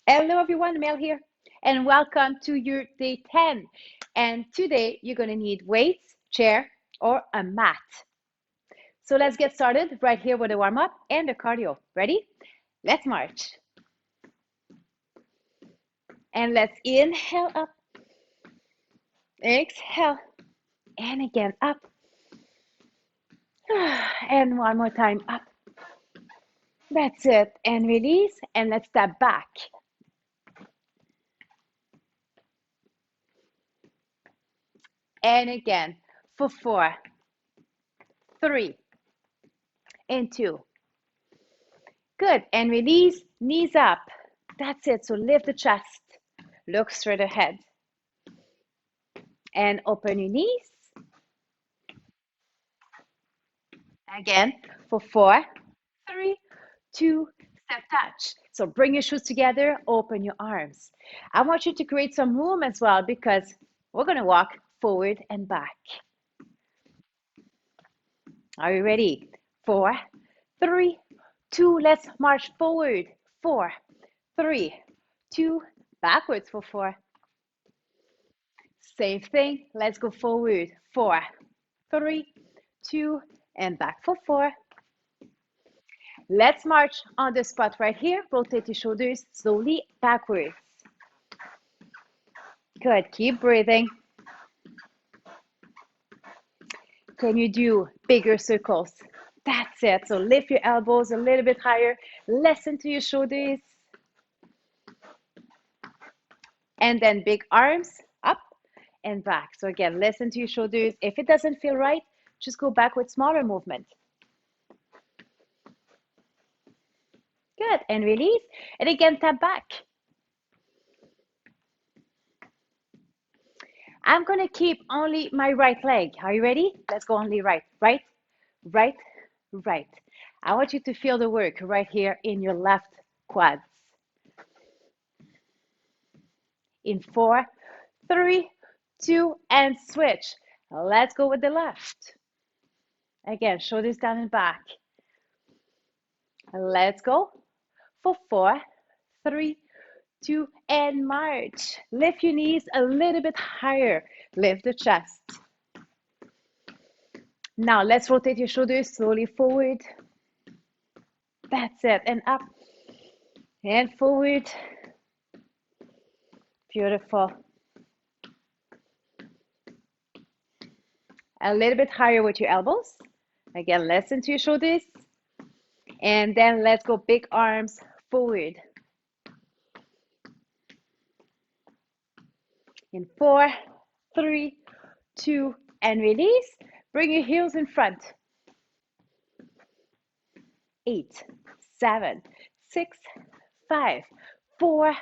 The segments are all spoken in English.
Hello everyone, Mel here, and welcome to your day 10. And today you're going to need weights, chair, or a mat. So let's get started right here with the warm up and the cardio. Ready? Let's march. And let's inhale up, exhale, and again up. And one more time up. That's it. And release, and let's step back. And again for 4, 3, and 2. Good. And release, knees up. That's it. So lift the chest. Look straight ahead. And open your knees. Again for 4, 3, 2, step touch. So bring your shoes together, open your arms. I want you to create some room as well because we're going to walk forward and back. Are you ready? 4, 3, 2, let's march forward. 4, 3, 2, backwards for 4. Same thing, let's go forward. 4, 3, 2, and back for 4. Let's march on the spot right here. Rotate your shoulders slowly backwards. Good, keep breathing. Can you do bigger circles? That's it. So lift your elbows a little bit higher. Listen to your shoulders. And then big arms up and back. So again, listen to your shoulders. If it doesn't feel right, just go back with smaller movement. Good, and release. And again, tap back. I'm going to keep only my right leg. Are you ready? Let's go only right, right, right, right. I want you to feel the work right here in your left quads. In 4, 3, 2, and switch. Let's go with the left. Again, shoulders down and back. Let's go for 4, 3, 2, and march. Lift your knees a little bit higher. Lift the chest. Now let's rotate your shoulders slowly forward. That's it. And up and forward. Beautiful. A little bit higher with your elbows. Again, listen to your shoulders. And then let's go big arms forward. In 4, 3, 2, and release. Bring your heels in front. 8, 7, 6, 5, 4,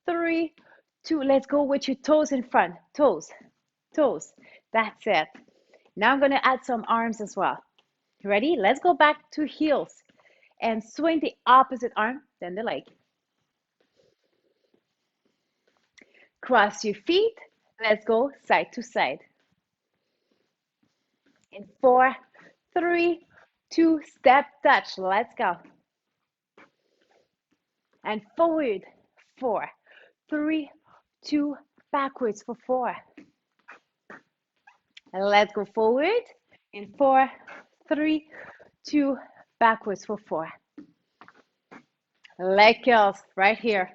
3, 2. Let's go with your toes in front. Toes, toes. That's it. Now I'm going to add some arms as well. Ready? Let's go back to heels and swing the opposite arm, then the leg. Cross your feet. Let's go side to side. In 4, 3, 2, step touch. Let's go. And forward. 4, 3, 2, backwards for 4. And let's go forward. In 4, 3, 2, backwards for 4. Leg curls right here.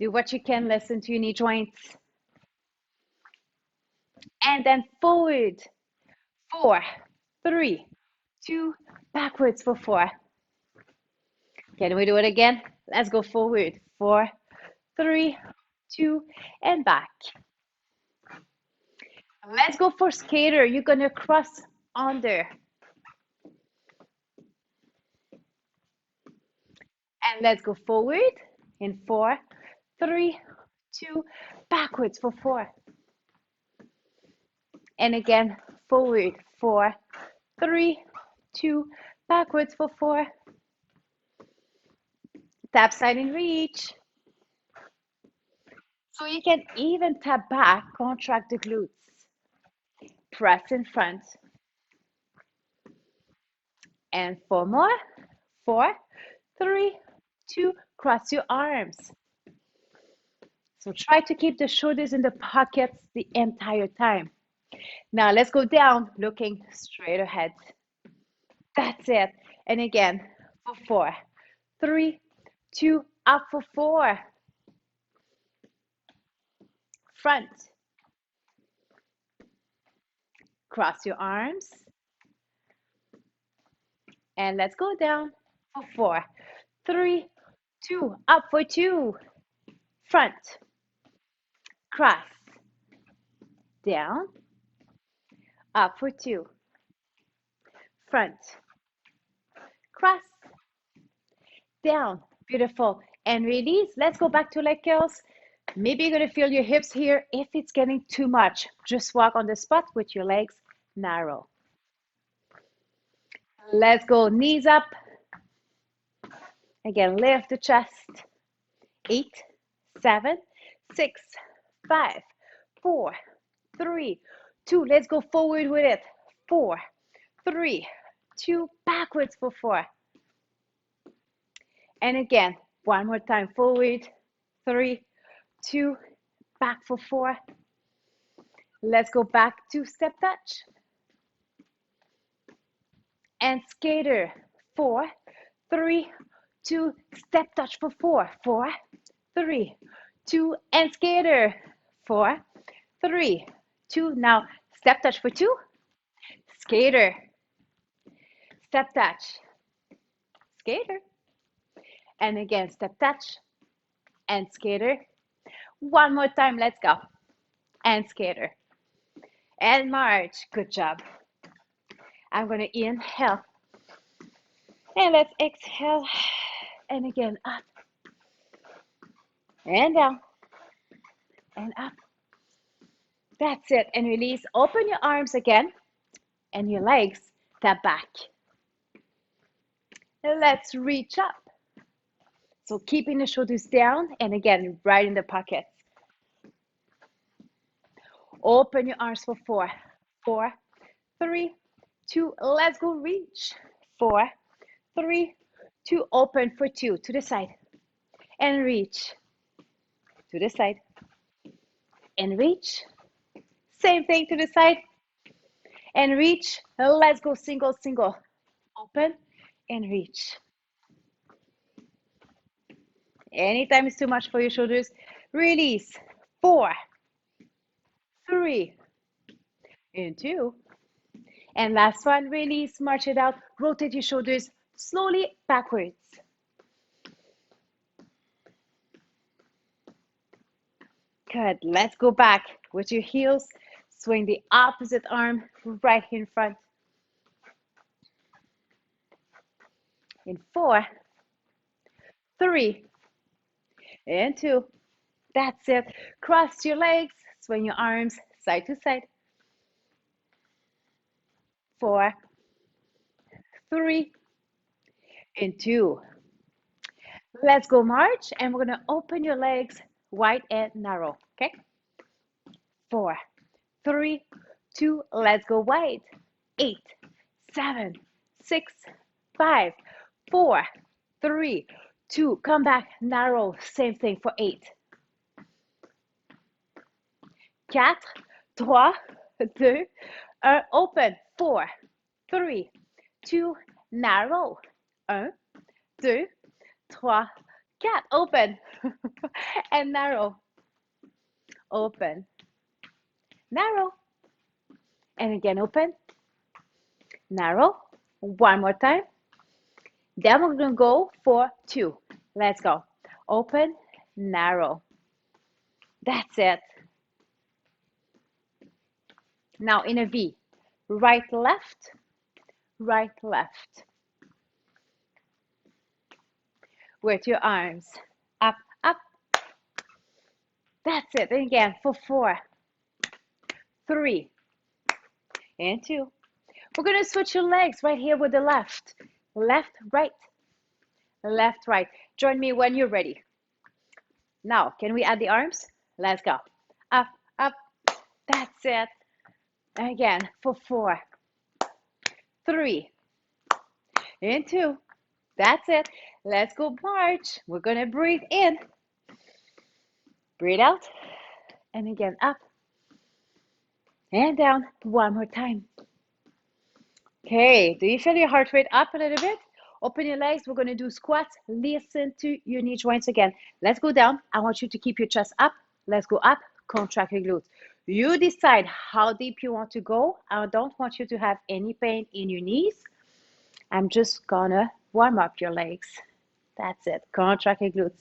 Do what you can, listen to your knee joints. And then forward. 4, 3, 2, backwards for 4. Can we do it again? Let's go forward. 4, 3, 2, and back. Let's go for skater. You're going to cross under. And let's go forward in 4, 3, 2, backwards for 4. And again, forward. 4, 3, 2, backwards for 4. Tap side and reach. So you can even tap back, contract the glutes. Press in front. And 4 more. 4, 3, 2, Cross your arms. So try to keep the shoulders in the pockets the entire time. Now let's go down, looking straight ahead. That's it. And again, for 4, 3, 2, up for 4. Front. Cross your arms. And let's go down for 4, 3, 2, up for 2. Front. Cross. Down. Up for 2. Front. Cross. Down. Beautiful. And release. Let's go back to leg curls. Maybe you're going to feel your hips here. If it's getting too much, just walk on the spot with your legs narrow. Let's go. Knees up. Again, lift the chest. 8, 7, 6, 5, 4, 3, 2. Let's go forward with it. 4, 3, 2. Backwards for 4. And again, one more time. Forward. 3, 2. Back for 4. Let's go back to step touch. And skater. 4, 3, 2. Step touch for 4. 4, 3, 2. And skater. 4, 3, 2. Now step touch for 2. Skater. Step touch. Skater. And again, step touch. And skater. One more time. Let's go. And skater. And march. Good job. I'm going to inhale. And let's exhale. And again, up. And down. And up. That's it. And release. Open your arms again. And your legs tap back. And let's reach up. So keeping the shoulders down. And again, right in the pockets. Open your arms for 4, 4, 3, 2. Let's go reach. 4, 3, 2. Open for 2 to the side. And reach. To the side. And reach. Same thing to the side. And reach. Let's go single, single. Open and reach. Anytime it's too much for your shoulders, release. 4, 3, and 2. And last one, release, march it out, rotate your shoulders slowly backwards. Good, let's go back with your heels, swing the opposite arm right in front. In 4, 3, and 2. That's it. Cross your legs, swing your arms side to side. 4, 3, and 2. Let's go march, and we're going to open your legs wide and narrow, okay? 4, 3, 2. Let's go wide. 8, 7, 6, 5, 4, 3, 2. Come back, narrow. Same thing for 8. 4, 3, 2, 1. Open. 4, 3, 2. Narrow. 1, 2, 3, 4. Open. And narrow. Open. Narrow. And again, open. Narrow. One more time. Then we're going to go for 2. Let's go. Open. Narrow. That's it. Now in a V. Right, left. Right, left. With your arms. Up, up. That's it. And again for 4, 3, and 2. We're going to switch your legs right here with the left. Left, right. Left, right. Join me when you're ready. Now, can we add the arms? Let's go. Up, up. That's it. Again for 4, 3, and 2. That's it. Let's go march. We're going to breathe in, breathe out, and again up and down. One more time. Okay, do you feel your heart rate up a little bit? Open your legs. We're going to do squats. Listen to your knee joints again. Let's go down. I want you to keep your chest up. Let's go up. Contract your glutes. You decide how deep you want to go. I don't want you to have any pain in your knees. I'm just gonna warm up your legs. That's it. Contract your glutes.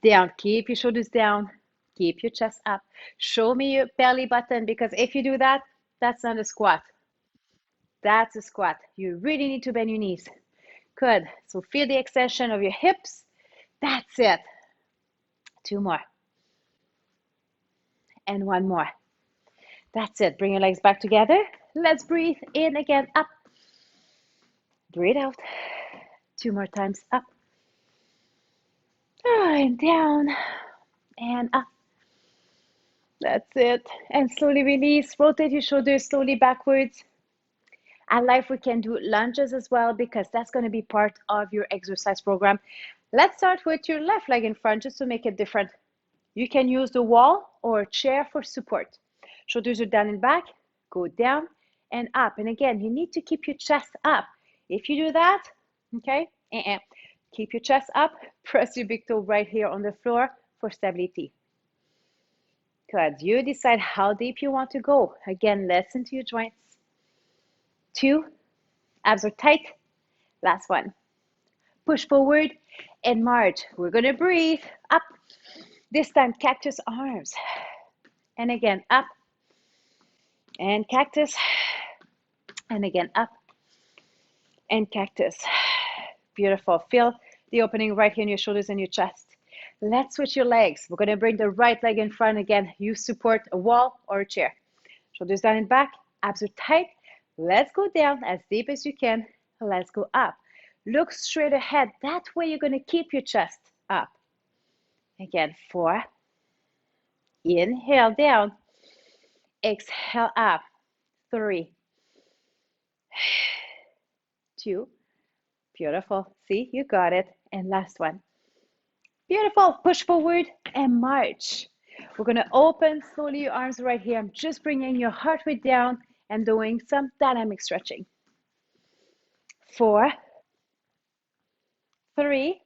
Down. Keep your shoulders down. Keep your chest up. Show me your belly button, because if you do that, that's not a squat. That's a squat. You really need to bend your knees. Good. So feel the extension of your hips. That's it. Two more. And one more. That's it. Bring your legs back together. Let's breathe in again. Up. Breathe out. Two more times. Up. And down. And up. That's it. And slowly release. Rotate your shoulders slowly backwards. At life, we can do lunges as well, because that's going to be part of your exercise program. Let's start with your left leg in front, just to make it different. You can use the wall or a chair for support. Shoulders are down and back. Go down and up. And again, you need to keep your chest up. If you do that, okay, keep your chest up. Press your big toe right here on the floor for stability. Good. You decide how deep you want to go. Again, listen to your joints. Two. Abs are tight. Last one. Push forward and march. We're going to breathe up. This time, cactus arms. And again, up. And cactus. And again, up. And cactus. Beautiful. Feel the opening right here in your shoulders and your chest. Let's switch your legs. We're going to bring the right leg in front again. You support a wall or a chair. Shoulders down and back. Abs are tight. Let's go down as deep as you can. Let's go up. Look straight ahead. That way you're going to keep your chest up. Again, 4. Inhale down. Exhale up. 3. 2. Beautiful. See, you got it. And last one. Beautiful. Push forward and march. We're going to open slowly your arms right here. I'm just bringing your heart rate down and doing some dynamic stretching. 4. 3.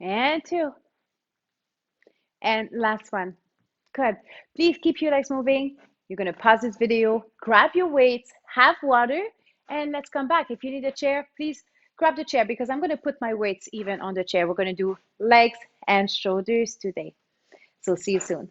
And 2. And last one. Good. Please keep your legs moving. You're going to pause this video, grab your weights, have water, and let's come back. If you need a chair, please grab the chair, because I'm going to put my weights even on the chair. We're going to do legs and shoulders today. So see you soon.